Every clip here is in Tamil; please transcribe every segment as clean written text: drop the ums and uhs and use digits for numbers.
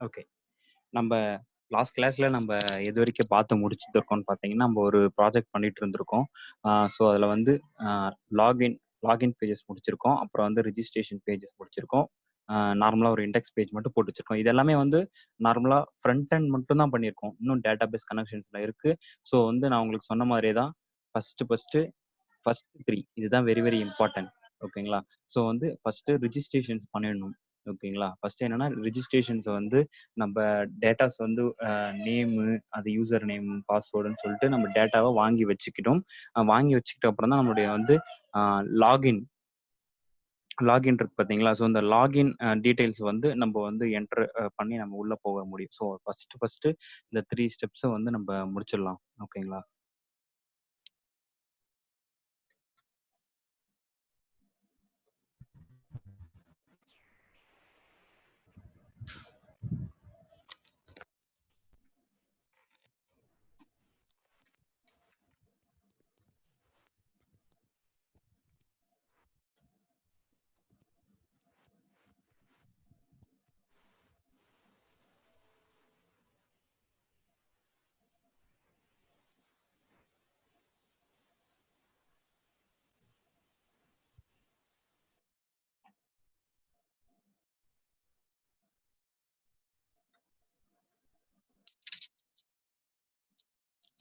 ஓகே. நம்ப லாஸ்ட் கிளாஸ்ல நம்ப எதுவரைக்கும் பார்த்து முடிச்சிருக்கோம்னு பார்த்தீங்கன்னா, நம்ம ஒரு ப்ராஜெக்ட் பண்ணிட்டு இருந்திருக்கோம். ஸோ அதில வந்து அ லாகின் லாகின் பேஜஸ் முடிச்சிருக்கோம். அப்புறம் வந்து ரிஜிஸ்ட்ரேஷன் பேஜஸ் முடிச்சிருக்கோம். நார்மலா ஒரு இண்டெக்ஸ் பேஜ் மட்டும் போட்டு வச்சிருக்கோம். இது எல்லாமே வந்து நார்மலா ஃப்ரண்ட் எண்ட் மட்டும் தான் பண்ணியிருக்கோம். இன்னும் டேட்டாபேஸ் கனெக்ஷன்ஸ்ல இருக்கு. ஸோ வந்து நான் உங்களுக்கு சொன்ன மாரியே தான் ஃபர்ஸ்ட் 3 இதுதான் வெரி வெரி இம்பார்ட்டன்ட். ஓகேங்களா? ஸோ வந்து ஃபர்ஸ்ட்டு ரிஜிஸ்ட்ரேஷன்ஸ் பண்ணிடணும். ஓகேங்களா? ஃபர்ஸ்ட்டு என்னன்னா ரிஜிஸ்ட்ரேஷன்ஸ வந்து நம்ப டேட்டாஸ் வந்து நேமு, அது யூசர் நேம், பாஸ்வேர்டுன்னு சொல்லிட்டு நம்ம டேட்டாவ வாங்கி வச்சுக்கிட்டோம். வாங்கி வச்சுக்கிட்ட அப்புறம் தான் நம்மளுடைய வந்து அ லாகின் லாகின் இருக்கு பார்த்தீங்களா? ஸோ இந்த லாகின் டீட்டெயில்ஸ் வந்து நம்ப வந்து என்டர் பண்ணி நம்ம உள்ள போக முடியும். ஸோ ஃபர்ஸ்ட்டு இந்த 3 ஸ்டெப்ஸ வந்து நம்ப முடிச்சிடலாம். ஓகேங்களா?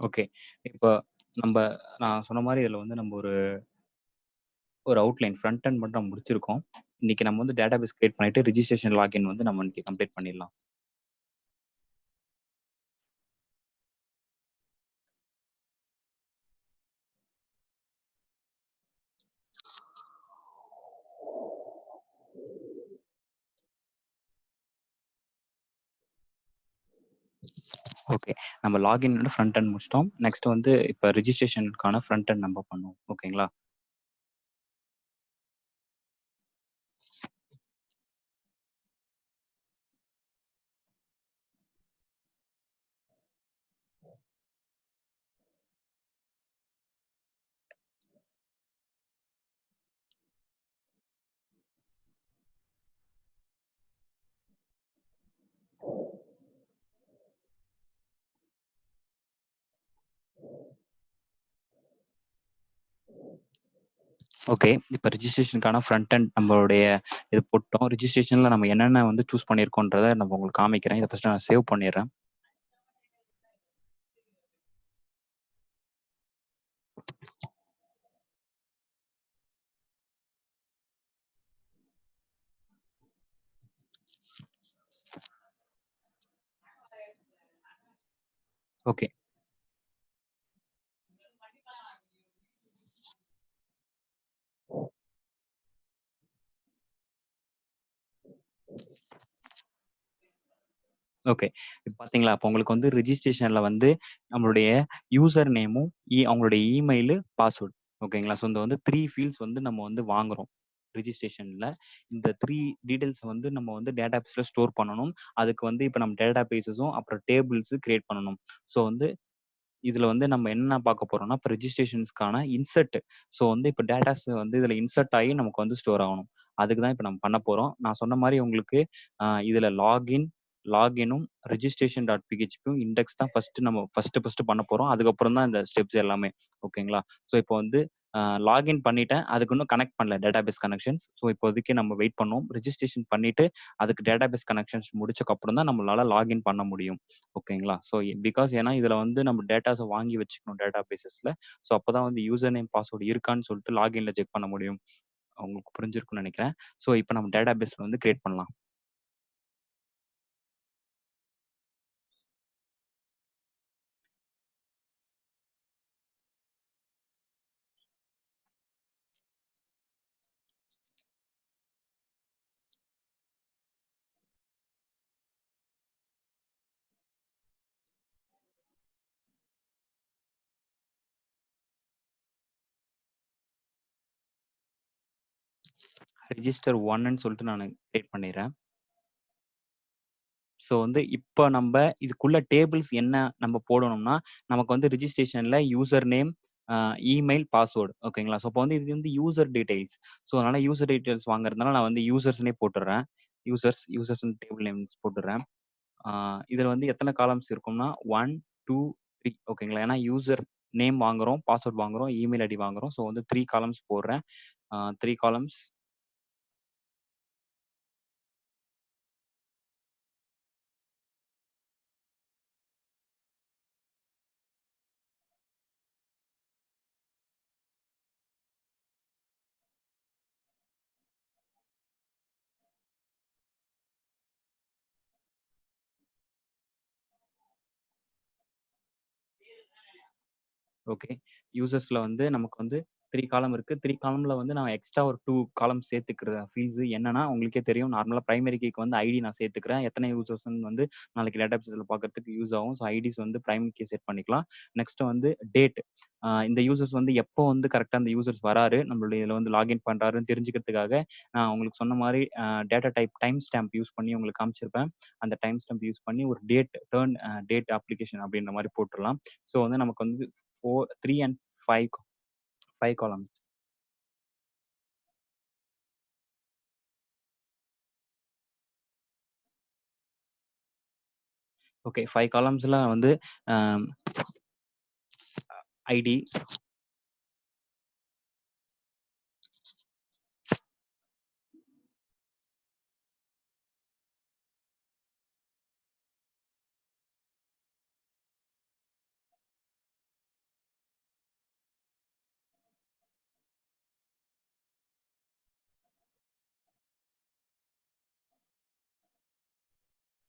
ஓகே. இப்ப நம்ப நான் சொன்ன மாரி இதுல வந்து நம்ம ஒரு ஒரு அவுட்லைன் ஃப்ரண்ட் எண்ட் மட்டும் நம்ம முடிச்சிருக்கோம். இன்னைக்கு நம்ம வந்து டேட்டாபேஸ் கிரியேட் பண்ணிட்டு ரிஜிஸ்ட்ரேஷன் லாகின் வந்து நம்ம இன்னைக்கு கம்ப்ளீட் பண்ணிடலாம். ஓகே. நம்ம லாகின் வந்து ஃப்ரண்ட் எண்ட் முடிச்சிட்டோம். நெக்ஸ்ட் வந்து இப்ப ரிஜிஸ்ட்ரேஷனுக்கான ஃப்ரண்ட் எண்ட் நம்ம பண்ணுவோம். ஓகேங்களா? ஓகே. இப்ப ரிஜிஸ்ட்ரேஷனுக்கான ஃப்ரண்ட் எண்ட் நம்மளுடைய இது போட்டோம். ரிஜிஸ்ட்ரேஷன்ல நம்ம என்னென்ன வந்து சூஸ் பண்ணியிருக்கோன்றத நான் உங்களுக்கு காமிக்கிறேன். இத ஃபர்ஸ்ட் நான் சேவ் பண்ணிடுறேன். ஓகே. ஓகே. இப்ப பார்த்தீங்களா, அப்ப உங்களுக்கு வந்து ரிஜிஸ்ட்ரேஷன்ல வந்து நம்மளுடைய யூசர் நேமும், அவங்களுடைய இமெயிலு, பாஸ்வேர்ட். ஓகேங்களா? ஸோ இந்த வந்து 3 ஃபீல்ட்ஸ் வந்து நம்ம வந்து வாங்குறோம். ரிஜிஸ்ட்ரேஷன்ல. இந்த 3 டீட்டெயில்ஸ் வந்து நம்ம வந்து டேட்டாபேஸ்ல ஸ்டோர் பண்ணணும். அதுக்கு வந்து இப்ப நம்ம டேட்டாபேஸஸும், அப்புறம் டேபிள்ஸ் கிரியேட் பண்ணணும். ஸோ வந்து இதுல வந்து நம்ம என்ன பார்க்க போறோம்னா, இப்ப ரிஜிஸ்ட்ரேஷன்ஸ்க்கான இன்சர்ட். ஸோ வந்து இப்ப டேட்டாஸ் வந்து இதுல இன்சர்ட் ஆகி நமக்கு வந்து ஸ்டோர் ஆகணும். அதுக்கு தான் இப்ப நம்ம பண்ண போறோம். நான் சொன்ன மாரி உங்களுக்கு இதுல லாகினும் ரிஜிஸ்ட்ரேஷன் டாட் பிஹெச்பியும் இண்டெக்ஸ் தான் ஃபர்ஸ்ட் பண்ண போறோம். அதுக்கப்புறம் தான் இந்த ஸ்டெப்ஸ் எல்லாமே. ஓகேங்களா? ஸோ இப்போ வந்து லாகின் பண்ணிட்டேன். அதுக்கு இன்னும் கனெக்ட் பண்ணல டேட்டாபேஸ் கனெக்ஷன்ஸ். ஸோ இப்போதைக்கு நம்ம வெயிட் பண்ணுவோம். ரிஜிஸ்ட்ரேஷன் பண்ணிட்டு அதுக்கு டேட்டாபேஸ் கனெக்ஷன்ஸ் முடிச்சக்கப்புறம் தான் நம்மளால லாகின் பண்ண முடியும். ஓகேங்களா? ஸோ பிகாஸ் ஏன்னா இதுல வந்து நம்ம டேட்டாஸ வாங்கி வச்சுக்கணும் டேட்டாபேஸஸ்ல. ஸோ அப்பதான் வந்து யூசர் நேம், பாஸ்வேர்ட் இருக்கான்னு சொல்லிட்டு லாகின்ல செக் பண்ண முடியும். உங்களுக்கு புரிஞ்சிருக்கும்னு நெனைக்கிறேன். ஸோ இப்ப நம்ம டேட்டாபேஸ்ல வந்து கிரியேட் பண்ணலாம். ரிஜிஸ்டர் 1ன்னு சொல்லிட்டு நானு கிரியேட் பண்ணிர்றேன். ஸோ வந்து இப்ப நம்ப இதுக்குள்ள டேபிள்ஸ் என்ன நம்ம போடணும்னா, நமக்கு வந்து ரிஜிஸ்ட்ரேஷன்ல யூசர் நேம், இமெயில், பாஸ்வேர்ட் ஓகேங்களா? ஸோ அப்ப வந்து இது வந்து யூசர் டீட்டெயில்ஸ். ஸோ அதனால யூசர் டீட்டெயில்ஸ் வாங்குறதுனால நான் வந்து யூசர்ஸ்ன்னே போட்டுர்றேன். யூசர்ஸ்ன்னு டேபிள் நேம்ஸ் போட்டுர்றேன். இதுல வந்து எத்தன காலம்ஸ் இருக்கும்னா 1, 2, 3 ஓகேங்களா. ஏன்னா யூசர் நேம் வாங்குறோம், பாஸ்வேர்ட் வாங்குறோம், இமெயில் ஐடி வாங்குறோம். ஸோ வந்து 3 காலம்ஸ் போடுறேன். 3 காலம்ஸ். ஓகே. யூசர்ஸ்ல வந்து நமக்கு வந்து 3 காலம் இருக்கு. 3 காலம்ல வந்து நான் எக்ஸ்ட்ரா ஒரு 2 காலம் சேர்த்துக்கிறேன். ஃபீல்ட்ஸ் என்னன்னா, உங்களுக்கே தெரியும் நார்மலா பிரைமரி கீக்கு வந்து ஐடி நான் சேர்த்துக்கிறேன். எத்தனை யூசர்ஸ்ன்னு வந்து நாளைக்கு டேட்டாபேஸ்ல பார்க்கறதுக்கு யூஸ் ஆகும். ஸோ ஐடிஸ் வந்து பிரைமரி கீ செட் பண்ணிக்கலாம். நெக்ஸ்ட் வந்து டேட். இந்த யூசர்ஸ் வந்து எப்போ வந்து கரெக்ட்டா அந்த யூசர்ஸ் வராரு, நம்மளுடைய இதுல வந்து லாகின் பண்றாருன்னு தெரிஞ்சுக்கிறதுக்காக, நான் உங்களுக்கு சொன்ன மாரி data type time stamp use பண்ணி உங்களுக்கு காமிச்சிருப்பேன். அந்த டைம் ஸ்டாம்ப் யூஸ் பண்ணி ஒரு டேட் டேட் அப்ளிகேஷன் அப்படின்ற மாரி போட்டுறலாம். ஸோ வந்து நமக்கு வந்து 3 அண்ட் 5 காலம்ஸ். ஓகே. 5 காலம்ஸ்ல வந்து அ ஐடி.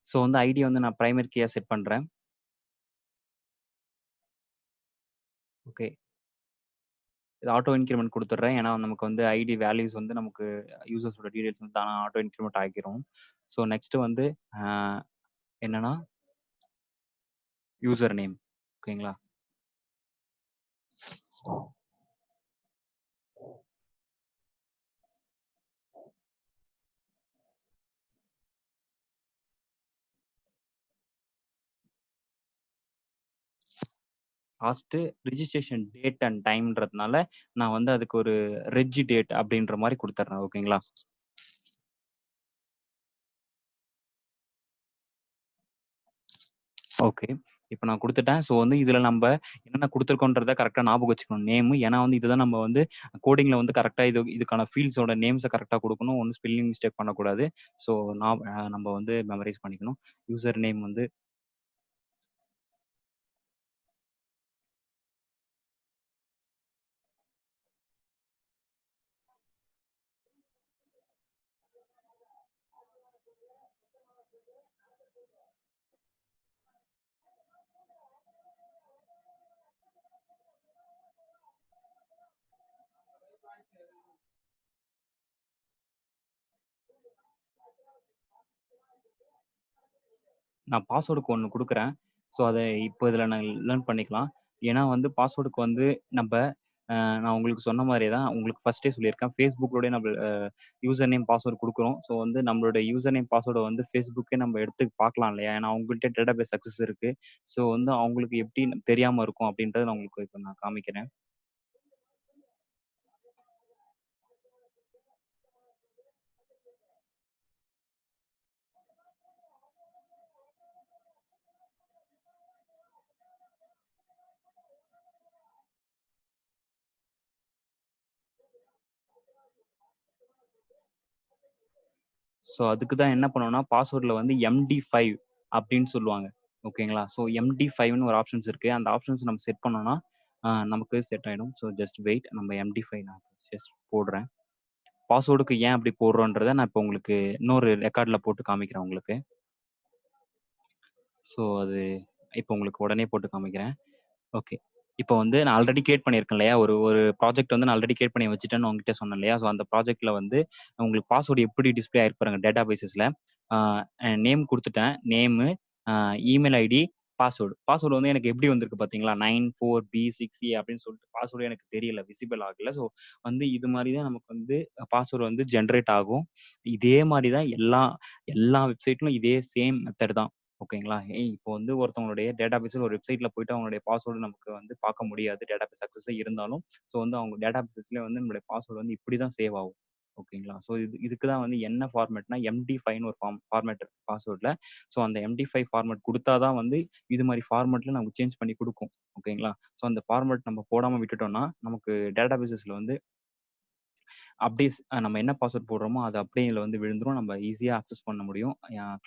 ஸோ வந்து ஐடி வந்து நான் பிரைமரி கீயா செட் பண்றேன். ஓகே. இது ஆட்டோ இன்கிரிமென்ட் குடுத்துடுறேன். ஏன்னா நமக்கு வந்து ஐடி வேல்யூஸ் வந்து நமக்கு யூசர்ஸோட டீடைல்ஸ் வந்து தானா ஆட்டோ இன்கிரிமென்ட் ஆகிரும். ஸோ நெக்ஸ்ட் வந்து அ என்னன்னா யூசர் நேம். ஓகேங்களா? லாஸ்ட் ரிஜிஸ்ட்ரேஷன் டேட் அண்ட் டைம்ன்றதுனால நான் வந்து அதுக்கு ஒரு ரெஜ் டேட் அப்படின்ற மாரி குடுத்துடுறேன். ஓகேங்களா? ஓகே. இப்ப நான் குடுத்துட்டேன். ஸோ வந்து இதுல நம்ப என்னென்ன குடுத்துருக்கோன்றத கரெக்ட்டா ஞாபகம் வச்சுக்கணும். நேமு ஏன்னா வந்து இதுதான் நம்ம வந்து கோடிங்ல வந்து கரெக்ட்டா இதுக்கான ஃபீல்ட்ஸோட நேம்ஸ கரெக்ட்டா குடுக்கணும். ஒண்ணும் ஸ்பெல்லிங் மிஸ்டேக் பண்ணக்கூடாது. ஸோ நம்ப வந்து மெமரைஸ் பண்ணிக்கணும். யூசர் நேம் வந்து நான் பாஸ்வேர்டுக்கு ஒண்ணு குடுக்குறேன். ஸோ அத இப்போ இதுல நான் லேர்ன் பண்ணிக்கலாம். ஏன்னா வந்து பாஸ்வேர்டுக்கு வந்து நம்ப நான் உங்களுக்கு சொன்ன மாரியே தான் உங்களுக்கு ஃபர்ஸ்ட்டே சொல்லியிருக்கேன். Facebookலோடயே நம்ம யூசர் நேம், பாஸ்வேர்ட் குடுக்குறோம். ஸோ வந்து நம்மளோட யூசர் நேம், பாஸ்வேர்ட வந்து Facebookே நம்ம எடுத்து பார்க்கலாம் இல்லையா? ஏன்னா அவங்கள்ட்ட டேட்டாபேஸ் அக்சஸ் இருக்கு. ஸோ வந்து அவங்களுக்கு எப்படி தெரியாம இருக்கும் அப்படின்றத நான் உங்களுக்கு இப்ப நான் காமிக்கிறேன். ஸோ அதுக்கு தான் என்ன பண்ணுவோம்னா, பாஸ்வேர்ட்ல வந்து MD5 அப்படின்னு சொல்லுவாங்க. ஓகேங்களா? ஸோ MD5ன்னு ஒரு ஆப்ஷன்ஸ் இருக்கு. அந்த ஆப்ஷன்ஸ் நம்ம செட் பண்ணோம்னா, நமக்கு செட் ஆயிடும். So just wait. நம்ம MD5 நான் ஜஸ்ட் போடுறேன். பாஸ்வேர்டுக்கு ஏன் அப்படி போடுறோன்றத நான் இப்ப உங்களுக்கு இன்னொரு ரெக்கார்ட்ல போட்டு காமிக்கிறேன் உங்களுக்கு. ஸோ அது இப்ப உங்களுக்கு உடனே போட்டு காமிக்கிறேன். ஓகே. இப்போ வந்து நான் ஆல்ரெடி கிரியேட் பண்ணியிருக்கேன் இல்லையா? ஒரு ஒரு ப்ராஜெக்ட் வந்து நான் ஆல்ரெடி கிரியேட் பண்ணி வச்சுட்டேன்னு உங்ககிட்ட சொன்னேன் இல்லையா? ஸோ அந்த ப்ராஜெக்ட்ல வந்து உங்களுக்கு பாஸ்வேர்ட் எப்படி டிஸ்ப்ளே ஆயிருக்கு பாருங்க டேட்டாபேஸஸ்ல. ஆ நேம் குடுத்துட்டேன். நேமு, அ இமெயில் ஐடி, பாஸ்வேர்ட். பாஸ்வேர்ட் வந்து எனக்கு எப்படி வந்திருக்கு பார்த்தீங்களா? 94B6A அப்படின்னு சொல்லிட்டு பாஸ்வேர்ட் எனக்கு தெரியல. விசிபிள் ஆகல. ஸோ வந்து இது மாரி தான் நமக்கு வந்து பாஸ்வேர்ட் வந்து ஜெனரேட் ஆகும். இதே மாரி தான் எல்லா எல்லா வெப்சைட்லும் இதே சேம் மெத்தட் தான். ஓகேங்களா? இப்போ வந்து ஒருத்தவங்களுடைய டேட்டாபேஸ்ல ஒரு வெப்சைட்ல போயிட்டு அவங்களுடைய பாஸ்வேர்ட் நமக்கு வந்து பார்க்க முடியாது. டேட்டாபேஸ் அக்சஸே இருந்தாலும். ஸோ வந்து அவங்க டேட்டாபேஸஸ்லயே வந்து நம்மளுடைய பாஸ்வேர்ட் வந்து இப்படி தான் சேவ் ஆகும். ஓகேங்களா? ஸோ இதுக்கு தான் வந்து என்ன ஃபார்மேட்னா எம்டி5ன்னு ஒரு ஃபார்மேட் இருக்கு பாஸ்வேர்ட்ல. ஸோ அந்த எம்டி5 ஃபார்மேட் குடுத்தா தான் வந்து இது மாரி ஃபார்மேட்ல நமக்கு சேஞ்ச் பண்ணி குடுக்கும். ஓகேங்களா? ஸோ அந்த ஃபார்மேட் நம்ம போடாம விட்டுட்டோம்னா, நமக்கு டேட்டாபேஸஸ்ல வந்து அப்படியே நம்ம என்ன பாஸ்வேர்ட் போடுறோமோ, அது அப்படியே இதுல வந்து விழுந்துரும். நம்ம ஈஸியா அக்சஸ் பண்ண முடியும்.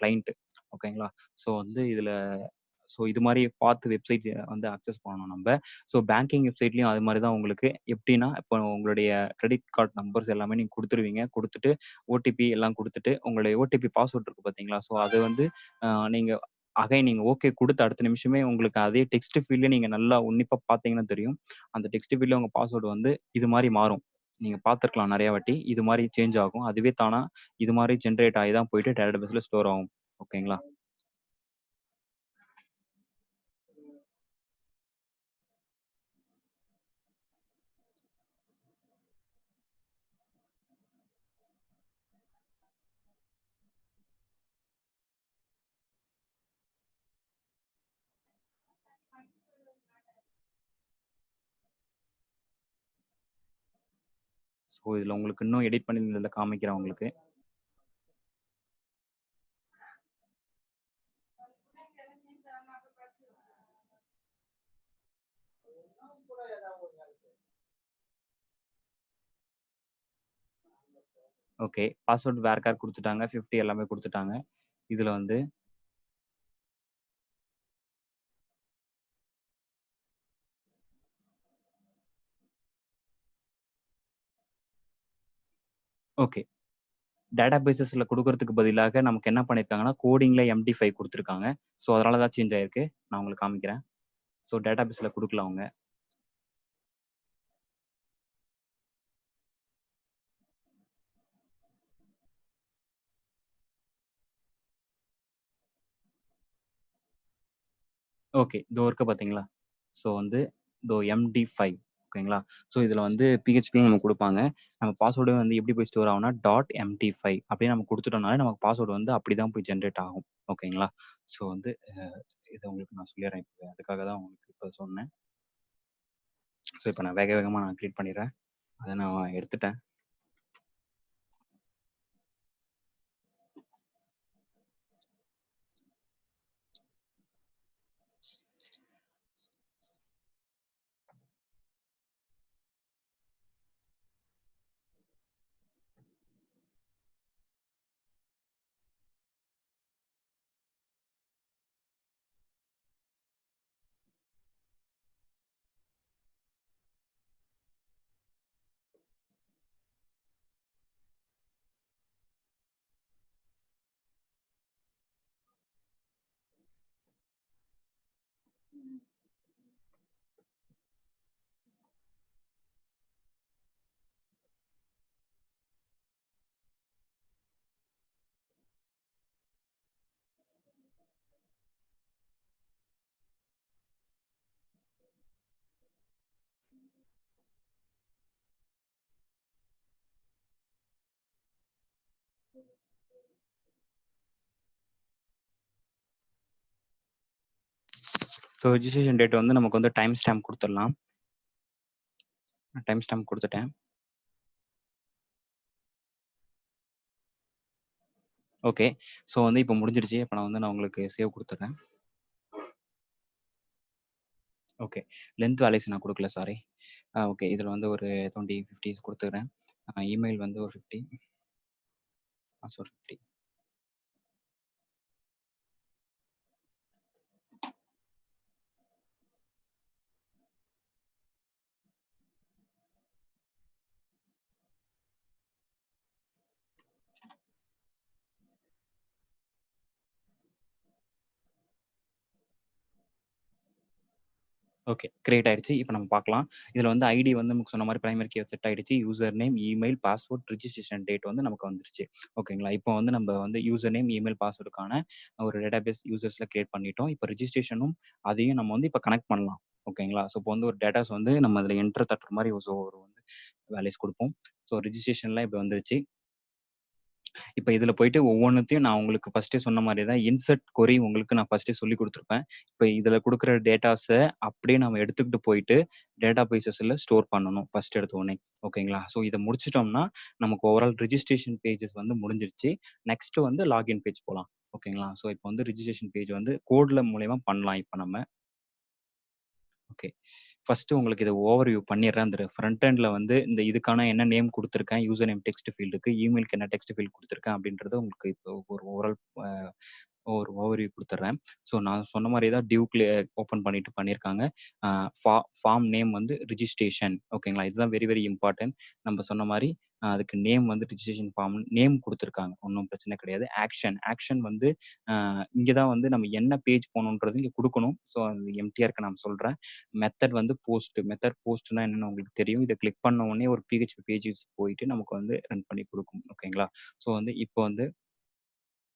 கிளையன்ட். ஓகேங்களா? ஸோ வந்து இதுல இது மாரி பார்த்து வெப்சைட் வந்து அக்சஸ் பண்ணணும் நம்ப. பேங்கிங் வெப்சைட்லயும் அது மாரி தான் உங்களுக்கு. எப்படின்னா, இப்போ உங்களுடைய கிரெடிட் கார்ட் நம்பர்ஸ் எல்லாமே நீங்க குடுத்துருவீங்க. குடுத்துட்டு ஓடிபி எல்லாம் குடுத்துட்டு, உங்களுடைய ஓடிபி பாஸ்வேர்ட் இருக்கு பார்த்தீங்களா? அது வந்து நீங்க நீங்க ஓகே குடுத்த அடுத்த நிமிஷமே உங்களுக்கு அதே டெக்ஸ்ட் ஃபீல்ட்ல நீங்க நல்லா உன்னிப்பா பார்த்தீங்கன்னா தெரியும். அந்த டெக்ஸ்ட் ஃபீல்ட்ல உங்க பாஸ்வேர்ட் வந்து இது மாரி மாறும். நீங்க பார்த்துருக்கலாம் நெறைய வாட்டி. இது மாரி சேஞ்ச் ஆகும். அதுவே தானா இது மாரி ஜெனரேட் ஆகி தான் போயிட்டு டேட்டாபேஸ்ல ஸ்டோர் ஆகும். ஓகேங்களா? இதுல உங்களுக்கு இன்னும் எடிட் பண்ணி இதுல காமிக்கிறேன் உங்களுக்கு. ஓகே. பாஸ்வேர்ட் வேர்க்கார் குடுத்துட்டாங்க. 50 எல்லாமே குடுத்துட்டாங்க. இதுல வந்து ஓகே. டேட்டாபேஸஸ்ல குடுக்குறதுக்கு பதிலாக நமக்கு என்ன பண்ணியிருக்காங்கன்னா, கோடிங்ல எம்டி5 குடுத்துருக்காங்க. அதனால தான் சேஞ்ச் ஆயிருக்கு. நான் உங்களுக்கு காமிக்கிறேன். டேட்டாபேஸ்ல குடுக்கல அவங்க. ஓகே. இதோ இருக்கு பார்த்தீங்களா? வந்து இதோ எம்டி5 ஓகேங்களா? இதுல வந்து பிஹெச்பின்னு நம்ம குடுப்பாங்க. நம்ம பாஸ்வேர்டும் வந்து எப்படி போய் ஸ்டோர் ஆகும்னா, டாட் எம்டி5 அப்படின்னு நம்ம குடுத்துட்டோம்னாலே நமக்கு பாஸ்வேர்ட் வந்து அப்படிதான் போய் ஜெனரேட் ஆகும். ஓகேங்களா? வந்து இத உங்களுக்கு நான் சொல்லிர்றேன் இப்ப. அதுக்காக தான் உங்களுக்கு இப்ப சொன்னேன். இப்ப நான் வேக வேகமா நான் கிரியேட் பண்ணிர்றேன். அத நான் எடுத்துட்டேன். ரிஜிஸ்ட்ரேஷன் டேட் வந்து நமக்கு வந்து டைம் ஸ்டாம்ப் குடுத்துடலாம். டைம் ஸ்டாம்ப் குடுத்துட்டேன். ஓகே. வந்து இப்ப முடிஞ்சிருச்சு. இப்ப நான் உங்களுக்கு சேவ் குடுத்துர்றேன். ஓகே. லென்த் வேல்யூஸ் நான் குடுக்கல சாரி. ஓகே. இதுல வந்து ஒரு 20, 50 குடுத்துக்கிறேன். இமெயில் வந்து ஒரு 50. பாஸ்வேர்ட் 50. ஓகே. கிரியேட் ஆயிடுச்சு. இப்ப நம்ம பார்க்கலாம். இதுல வந்து ஐடி வந்து நமக்கு சொன்ன மாரி பிரைமரி கீ செட் ஆயிடுச்சு. User name, email, password, registration date வந்து நமக்கு வந்துருச்சு. ஓகேங்களா? இப்போ வந்து நம்ம வந்து யூசர் நேம், இமெயில், பாஸ்வேர்டுக்கான ஒரு டேட்டாபேஸ் யூசர்ஸ்ல கிரியேட் பண்ணிட்டோம். இப்ப ரிஜிஸ்ட்ரேஷனும் அதையும் நம்ம வந்து இப்ப கனெக்ட் பண்ணலாம். ஓகேங்களா? இப்போ வந்து ஒரு டேட்டாஸ் வந்து நம்ம அதுல என்டர் தட்டுற மாரி ஒரு வந்து வேல்யூஸ் குடுப்போம். ரிஜிஸ்ட்ரேஷன்லாம் இப்ப வந்துருச்சு. இப்ப இதுல போயிட்டு ஒவ்வொன்னுத்தையும் நான் உங்களுக்கு ஃபர்ஸ்ட்டே சொன்ன மாரி தான் இன்சர்ட் கொரி உங்களுக்கு நான் ஃபர்ஸ்ட்டே சொல்லிக் குடுத்துருப்பேன். இப்ப இதுல குடுக்குற டேட்டாஸ அப்படியே நம்ம எடுத்துக்கிட்டு போயிட்டு டேட்டா பேஸஸ்ல ஸ்டோர் பண்ணணும் ஃபர்ஸ்ட் எடுத்த உடனே. ஓகேங்களா? ஸோ இத முடிச்சுட்டோம்னா, நமக்கு ஓவரால் ரிஜிஸ்ட்ரேஷன் பேஜஸ் வந்து முடிஞ்சிருச்சு. நெக்ஸ்ட் வந்து லாகின் பேஜ் போலாம். ஓகேங்களா? ஸோ இப்ப வந்து ரிஜிஸ்ட்ரேஷன் பேஜ் வந்து கோட்ல மூலியமா பண்ணலாம் இப்ப நம்ம. ஓகே. ஃபர்ஸ்ட்டு உங்களுக்கு இத ஓவர்வியூ பண்ணிர்றேன். அந்த ஃப்ரண்ட் எண்ட்ல வந்து இந்த இதுக்கான என்ன நேம் குடுத்துருக்கேன், யூசர் நேம் டெக்ஸ்ட் ஃபீல்டுக்கு, இமெயிலுக்கு என்ன டெக்ஸ்ட் ஃபீல்ட் குடுத்துருக்கேன் அப்படின்றத உங்களுக்கு இப்போ ஒரு ஓவரால் அ ஒரு ஓவர்வியூ குடுத்துர்றேன். ஸோ நான் சொன்ன மாரியே தான் டியூக்ல ஓப்பன் பண்ணிட்டு பண்ணியிருக்காங்க. அ ஃபார்ம் நேம் வந்து ரிஜிஸ்ட்ரேஷன் ஓகேங்களா? இதுதான் வெரி வெரி இம்பார்ட்டன்ட். நம்ம சொன்ன மாரி அதுக்கு நேம் வந்து ரிஜிஸ்ட்ரேஷன் ஃபார்ம் நேம் குடுத்துருக்காங்க. ஒண்ணும் பிரச்சனை கிடையாது. ஆக்ஷன் ஆக்ஷன் வந்து அ இங்க தான் வந்து நம்ம என்ன பேஜ் போணுன்றது இங்க குடுக்கணும். ஸோ அது எம்ப்டியா இருக்க நான் சொல்றேன். மெத்தட் வந்து போஸ்ட். மெத்தட் போஸ்ட்னா என்னன்னு உங்களுக்கு தெரியும். இத கிளிக் பண்ண உடனே ஒரு பிஹெச்பி பேஜஸ் போயிட்டு நமக்கு வந்து ரன் பண்ணி குடுக்கும். ஓகேங்களா? ஸோ வந்து இப்போ வந்து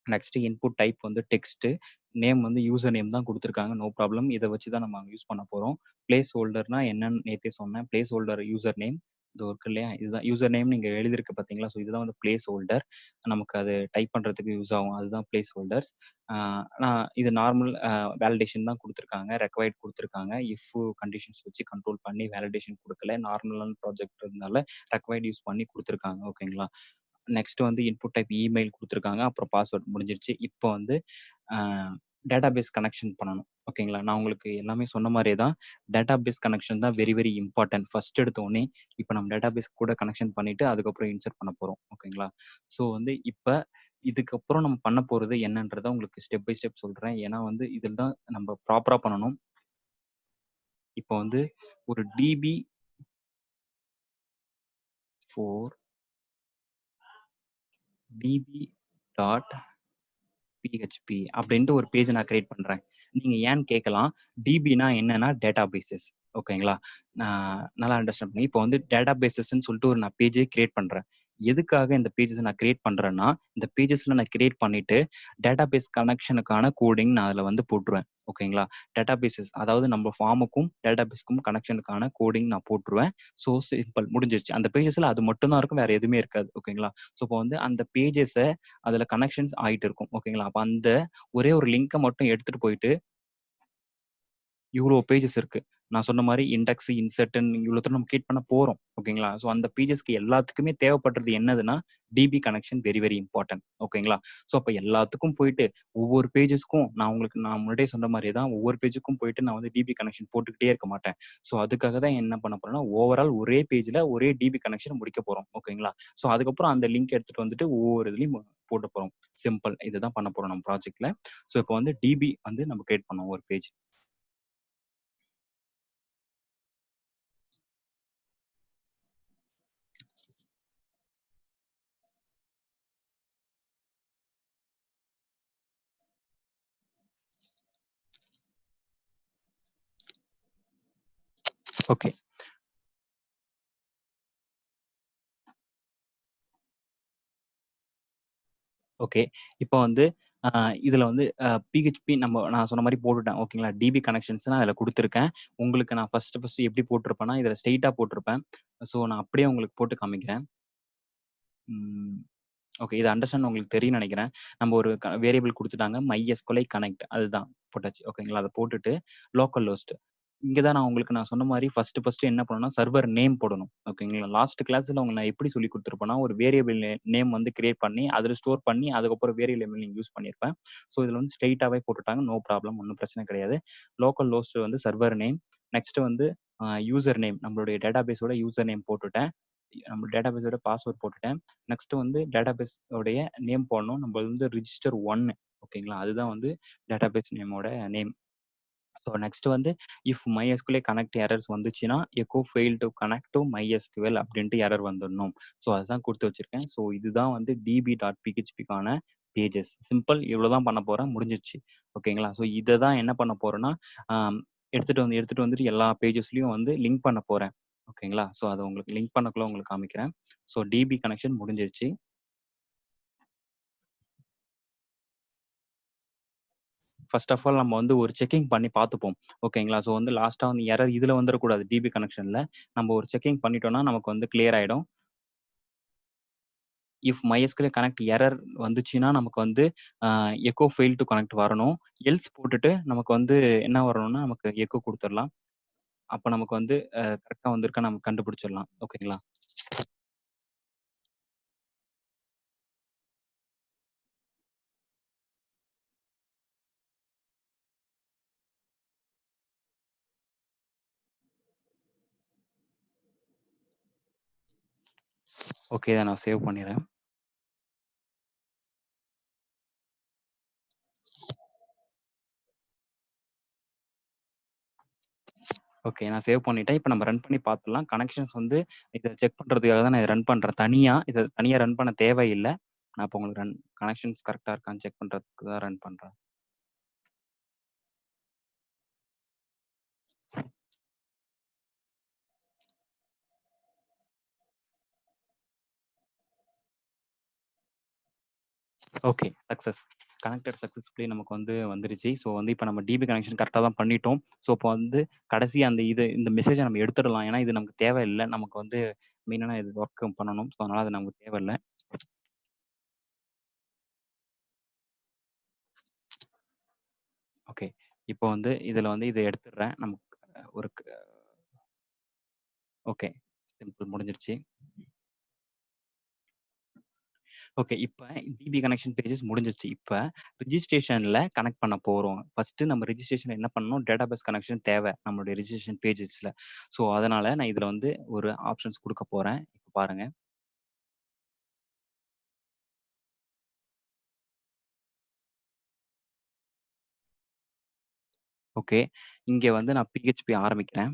நெக்ஸ்ட் இன்புட் டைப் வந்து டெக்ஸ்ட். நேம் வந்து யூசர் நேம் தான் குடுத்துருக்காங்க. No problem. இத வச்சு தான் நம்ம யூஸ் பண்ண போறோம். பிளேஸ் ஹோல்டர்னா என்னன்னு நேத்தே சொன்னேன். Place holder user name. இதோ இருக்கு இல்லையா? இதுதான் யூசர் நேம்னு இங்க எழுதியிருக்கு பார்த்தீங்களா? ஸோ இதுதான் வந்து பிளேஸ் ஹோல்டர். நமக்கு அது டைப் பண்றதுக்கு யூஸ் ஆகும். அதுதான் பிளேஸ் ஹோல்டர்ஸ். ஆ நான் இது நார்மல் வேலிடேஷன் தான் குடுத்துருக்காங்க. ரெக்வைர்ட் குடுத்துருக்காங்க. இஃப் கண்டிஷன்ஸ் வச்சு கண்ட்ரோல் பண்ணி வேலிடேஷன் குடுக்கல. நார்மலான ப்ராஜெக்ட்ன்றதுனால ரெக்வைர்ட் யூஸ் பண்ணி குடுத்துருக்காங்க. ஓகேங்களா? நெக்ஸ்ட் வந்து இன்புட் டைப் இமெயில் குடுத்துருக்காங்க. அப்புறம் பாஸ்வேர்ட் முடிஞ்சிருச்சு. இப்போ வந்து அ டேட்டாபேஸ் கனெக்ஷன் பண்ணணும். ஓகேங்களா? நான் உங்களுக்கு எல்லாமே சொன்ன மாரியே தான். டேட்டாபேஸ் கனெக்ஷன் தான் வெரி வெரி இம்பார்ட்டன்ட். ஃபர்ஸ்ட் எடுத்த உடனே இப்ப நம்ம டேட்டாபேஸ் கூட கனெக்ஷன் பண்ணிட்டு, அதுக்கப்புறம் இன்சர்ட் பண்ண போறோம். ஓகேங்களா? ஸோ வந்து இப்ப இதுக்கப்புறம் நம்ம பண்ண போறது என்னன்றத உங்களுக்கு ஸ்டெப் பை ஸ்டெப் சொல்றேன். ஏன்னா வந்து இதில தான் நம்ம ப்ராப்பரா பண்ணணும். இப்போ வந்து ஒரு DB for DB dot PHP அப்படின்ட்டு ஒரு பேஜ் நான் கிரியேட் பண்றேன். நீங்க ஏன்னு கேட்கலாம். டிபின்னா என்னன்னா டேட்டாபேஸஸ். ஓகேங்களா? நான் நல்லா அண்டர்ஸ்டாண்ட் பண்ணி இப்போ வந்து டேட்டாபேஸஸ்ன்னு சொல்லிட்டு ஒரு நான் பேஜே கிரியேட் பண்றேன். எதுக்காக இந்த பேஜஸ் நான் கிரியேட் பண்றேன்னா, இந்த பேஜஸ்ல நான் கிரியேட் பண்ணிட்டு டேட்டாபேஸ் கனெக்ஷனுக்கான கோடிங் நான் அதுல வந்து போட்டுருவேன். ஓகேங்களா? டேட்டாபேஸஸ் அதாவது நம்ம ஃபார்முக்கும், டேட்டாபேஸ்க்கும் கனெக்ஷனுக்கான கோடிங் நான் போட்டுருவேன். ஸோ சிம்பிள் முடிஞ்சிருச்சு. அந்த பேஜஸ்ல அது மட்டும் தான் இருக்கும். வேற எதுவுமே இருக்காது. ஓகேங்களா? ஸோ இப்போ வந்து அந்த பேஜஸ அதுல கனெக்ஷன்ஸ் ஆயிட்டு இருக்கும். ஓகேங்களா? அப்ப அந்த ஒரே ஒரு லிங்க மட்டும் எடுத்துட்டு போயிட்டு இவ்ளோ பேஜஸ் இருக்கு. நான் சொன்ன மாரி இண்டெக்ஸ், இன்சர்ட்ன்னு இவ்வளோத்தையும் நம்ம கிரியேட் பண்ண போறோம். ஓகேங்களா? ஸோ அந்த பேஜஸ்க்கு எல்லாத்துக்குமே தேவைப்படுறது என்னதுன்னா, DB connection very very important. ஓகேங்களா? ஸோ அப்ப எல்லாத்துக்கும் போயிட்டு ஒவ்வொரு பேஜஸ்க்கும் நான் முன்னாடியே சொன்ன மாரியே தான் ஒவ்வொரு பேஜுக்கும் போயிட்டு நான் வந்து டிபி கனெக்ஷன் போட்டுக்கிட்டே இருக்க மாட்டேன். ஸோ அதுக்காக தான் என்ன பண்ண போறேன்னா, ஓவரால் ஒரே பேஜ்ல ஒரே டிபி கனெக்ஷன் முடிக்க போறோம். ஓகேங்களா? ஸோ அதுக்கப்புறம் அந்த லிங்க் எடுத்துட்டு வந்துட்டு ஒவ்வொரு இதுலயும் போட போறோம். சிம்பிள். இதுதான் பண்ண போறோம் நம்ம ப்ராஜெக்ட்ல. ஸோ இப்போ வந்து டிபி வந்து நம்ம கிரியேட் பண்ணோம் ஒரு பேஜ். ஓகே. ஓகே. இப்போ வந்து அ இதுல வந்து பிஹெச்பி நான் சொன்ன மாரி போட்டுட்டேன். ஓகேங்களா? டிபி கனெக்ஷன்ஸ் நான் அதுல குடுத்துருக்கேன். உங்களுக்கு நான் ஃபர்ஸ்ட்டு எப்படி போட்டிருப்பேன்னா, இதுல ஸ்ட்ரெய்ட்டா போட்டிருப்பேன். ஸோ நான் அப்படியே உங்களுக்கு போட்டு காமிக்கிறேன். ம். ஓகே. இது அண்டர்ஸ்டாண்ட் உங்களுக்கு தெரியும்னு நெனைக்கிறேன். நம்ம ஒரு வேரியபிள் குடுத்துட்டாங்க. MySQLi கனெக்ட் அதுதான் போட்டாச்சு. ஓகேங்களா? அத போட்டுட்டு லோக்கல் ஹோஸ்ட். இங்க தான் நான் சொன்ன மாரி ஃபர்ஸ்ட்டு என்ன பண்ணணும்னா, சர்வர் நேம் போடணும். ஓகேங்களா? லாஸ்ட் கிளாஸ்ல உங்களுக்கு நான் எப்படி சொல்லிக் குடுத்துருப்பேன்னா, ஒரு வேரியபிள் நேம் வந்து கிரியேட் பண்ணி, அதுல ஸ்டோர் பண்ணி, அதுக்கப்புறம் வேரியபிள் நேம் நீங்க யூஸ் பண்ணியிருப்பேன். ஸோ இதுல வந்து ஸ்ட்ரெய்ட்டாவே போட்டுட்டாங்க. No problem. ஒண்ணும் பிரச்சனை கிடையாது. லோக்கல் ஹோஸ்ட் வந்து சர்வர் நேம். நெக்ஸ்ட் வந்து யூசர் நேம் நம்மளுடைய டேட்டாபேஸோட யூசர் நேம் போட்டுட்டேன். நம்ம டேட்டாபேஸோட பாஸ்வேர்ட் போட்டுட்டேன். நெக்ஸ்ட் வந்து டேட்டாபேஸ் உடைய நேம் போடணும். நம்ம வந்து ரிஜிஸ்டர் 1 ஓகேங்களா? அதுதான் வந்து டேட்டாபேஸ் நேமோட நேம். ஸோ நெக்ஸ்ட் வந்து இஃப் MySQL கனெக்ட் எரர்ஸ் வந்துச்சுன்னா, echo fail to connect to MySQL அப்படின்ட்டு எரர் வந்துடணும். ஸோ அதுதான் குடுத்து வச்சிருக்கேன். ஸோ இதுதான் வந்து db.phpக்கான பேஜஸ். சிம்பிள் இவ்வளோ தான் பண்ண போறேன். முடிஞ்சிருச்சு. ஓகேங்களா? ஸோ இத தான் என்ன பண்ண போறேன்னா, ஆம் எடுத்துட்டு வந்துட்டு எல்லா பேஜஸ்லயும் வந்து லிங்க் பண்ண போறேன். ஓகேங்களா? ஸோ அத உங்களுக்கு லிங்க் பண்ணக்குள்ள உங்களுக்கு காமிக்கிறேன். ஸோ டிபி கனெக்ஷன் முடிஞ்சிருச்சு. ஃபர்ஸ்ட் ஆஃப் ஆல் நம்ம வந்து ஒரு செக்கிங் பண்ணி பார்த்துப்போம். ஓகேங்களா? ஸோ வந்து லாஸ்ட்டா வந்து எரர் இதுல வந்துரக்கூடாது டிபி கனெக்ஷன்ல. நம்ம ஒரு செக்கிங் பண்ணிட்டோம்னா, நமக்கு வந்து கிளியர் ஆயிடும். இஃப் MySQL கனெக்ட் எரர் வந்துச்சுன்னா, நமக்கு வந்து எக்கோ ஃபெயில் டூ கனெக்ட் வரணும். எல்ஸ் போட்டுட்டு நமக்கு வந்து என்ன வரணும்னா, நமக்கு எக்கோ குடுத்துறலாம். அப்ப நமக்கு வந்து கரெக்ட்டா வந்திருக்கான்னு நம்ம கண்டுபிடிச்சிடலாம். ஓகேங்களா? ஓகே. இத நான் சேவ் பண்ணிறேன். ஓகே. நான் சேவ் பண்ணிட்டேன். இப்ப நம்ம ரன் பண்ணி பார்த்துடலாம். கனெக்ஷன்ஸ் வந்து இத செக் பண்றதுக்காக தான் நான் இத ரன் பண்றேன். இத தனியா ரன் பண்ண தேவையில்ல. நான் இப்ப உங்களுக்கு கனெக்ஷன்ஸ் கரெக்ட்டா இருக்கான்னு செக் பண்றதுக்கு தான் ரன் பண்றேன். ஓகே. சக்சஸ். கனெக்டட் சக்சஸ்ஃபுல்லி நமக்கு வந்து வந்துருச்சு. ஸோ வந்து இப்ப நம்ம டிபி கனெக்ஷன் கரெக்ட்டா தான் பண்ணிட்டோம். ஸோ இப்போ வந்து கடைசியா இந்த மெசேஜ நம்ம எடுத்துடலாம். ஏன்னா இது நமக்கு தேவையில்ல. நமக்கு வந்து மெயினான இது ஒர்க் பண்ணணும். ஸோ அதனால அது நமக்கு தேவையில்ல. ஓகே. இப்போ வந்து இதுல வந்து இத எடுத்துடுறேன். நமக்கு ஒரு ஓகே. சிம்பிள் முடிஞ்சிருச்சு. ஓகே. இப்ப டிபி கனெக்ஷன் பேஜஸ் முடிஞ்சிருச்சு. இப்ப ரிஜிஸ்ட்ரேஷன்ல கனெக்ட் பண்ண போறோம். ஃபர்ஸ்ட்டு நம்ம ரிஜிஸ்ட்ரேஷன்ல என்ன பண்ணணும்? டேட்டாபேஸ் கனெக்ஷன் தேவை. நம்மளுடைய ரிஜிஸ்ட்ரேஷன் பேஜஸ்ல. ஸோ அதனால நான் இதுல வந்து ஒரு ஆப்ஷன்ஸ் குடுக்க போறேன். இப்ப பாருங்க. ஓகே. இங்க வந்து நான் PHP ஆரம்பிக்கிறேன்.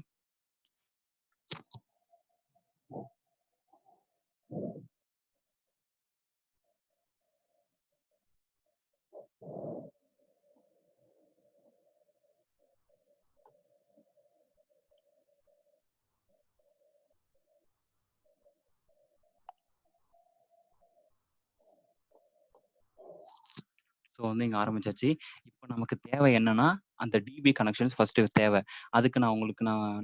ஸோ வந்து இங்க ஆரம்பிச்சாச்சு. இப்ப நமக்கு தேவை என்னன்னா, அந்த டிபி கனெக்ஷன்ஸ் ஃபர்ஸ்ட்டு தேவை. அதுக்கு நான்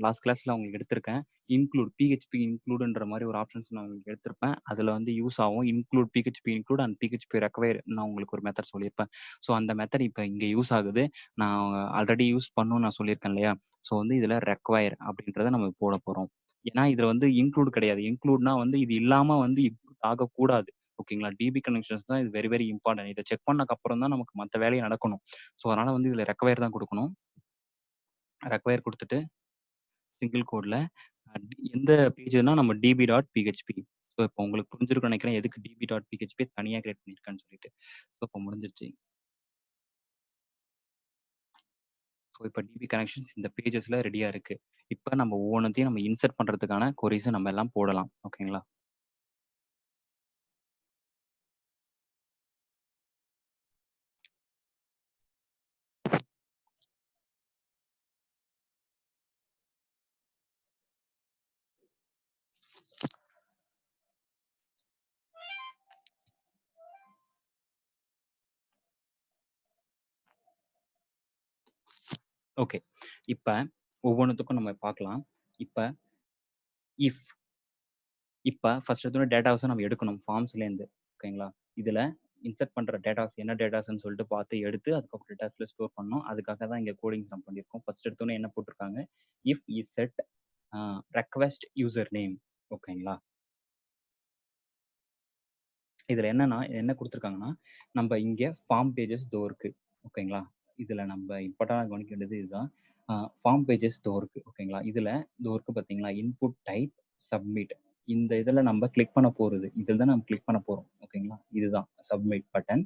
லாஸ்ட் கிளாஸ்ல உங்களுக்கு எடுத்திருக்கேன். PHP இன்க்ளூட்ன்ற மாரி ஒரு ஆப்ஷன்ஸ் நான் உங்களுக்கு எடுத்திருப்பேன். அதுல வந்து யூஸ் ஆகும். PHP include and PHP require நான் உங்களுக்கு ஒரு மெத்தட் சொல்லியிருப்பேன். ஸோ அந்த மெத்தட் இப்ப இங்க யூஸ் ஆகுது. நான் ஆல்ரெடி யூஸ் பண்ணணும்னு நான் சொல்லியிருக்கேன் இல்லையா? ஸோ வந்து இதுல ரெக்வயர் அப்படின்றத நம்ம போட போறோம். ஏன்னா இதுல வந்து இன்க்ளூட் கிடையாது. இன்க்ளூட்னா வந்து இது இல்லாம வந்து இன்க்ளூட் ஆகக்கூடாது. ஓகேங்களா? டிபி கனெக்ஷன்ஸ் தான் இது வெரி, வெரி இம்பார்ட்டன்ட். இத செக் பண்ணதுக்கு அப்புறம் தான் நமக்கு மத்த வேலை நடக்கணும். ஸோ அதனால வந்து இதுல ரெக்வயர் தான் குடுக்கணும். ரெக்வயர் குடுத்துட்டு சிங்கிள் கோட்ல எந்த பேஜ்னா நம்ம db.php. ஸோ இப்போ உங்களுக்கு புரிஞ்சிருக்கும்னு நெனைக்கிறேன். எதுக்கு db.php தனியா கிரியேட் பண்ணியிருக்கேன்னு சொல்லிட்டு. ஸோ இப்போ முடிஞ்சிருச்சு. ஸோ இப்போ டிபி கனெக்ஷன்ஸ் இந்த பேஜஸ்ல ரெடியா இருக்கு. இப்ப நம்ம ஒவ்வொன்னத்தையும் நம்ம இன்சர்ட் பண்றதுக்கான கொரீஸ நம்ம எல்லாம் போடலாம். ஓகேங்களா? ஓகே. இப்ப ஒவ்வொன்னுத்துக்கும் நம்ம பார்க்கலாம். இப்ப இஃப் இப்ப ஃபர்ஸ்ட் எடுத்தோனே டேட்டாஸ நம்ம எடுக்கணும் ஃபார்ம்ஸ்லேருந்து. ஓகேங்களா? இதுல இன்சர்ட் பண்ற டேட்டாஸ் என்ன டேட்டாஸ்ன்னு சொல்லிட்டு பார்த்து எடுத்து அதுக்கப்புறம் டேட்டாஸ்ல ஸ்டோர் பண்ணணும். அதுக்காக தான் இங்க கோடிங்ஸ் நம்ம பண்ணியிருக்கோம். ஃபர்ஸ்ட் எடுத்தோனே என்ன போட்டிருக்காங்க? If isset request user name. ஓகேங்களா? இதுல என்னன்னா என்ன குடுத்துருக்காங்கன்னா, நம்ப இங்க ஃபார்ம் பேஜஸ் இதோ இருக்கு. ஓகேங்களா? இதுல நம்ப இம்பார்ட்டன்ட்டா கவனிக்க வேண்டியது இதுதான். ஃபார்ம் பேஜஸ் இதோ இருக்கு. ஓகேங்களா? இதுல இதோ இருக்கு பார்த்தீங்களா? Input type submit. இந்த இதுல நம்ப கிளிக் பண்ண போறது. இதுல தான் நம்ம கிளிக் பண்ண போறோம். ஓகேங்களா? இதுதான் சப்மிட் பட்டன்.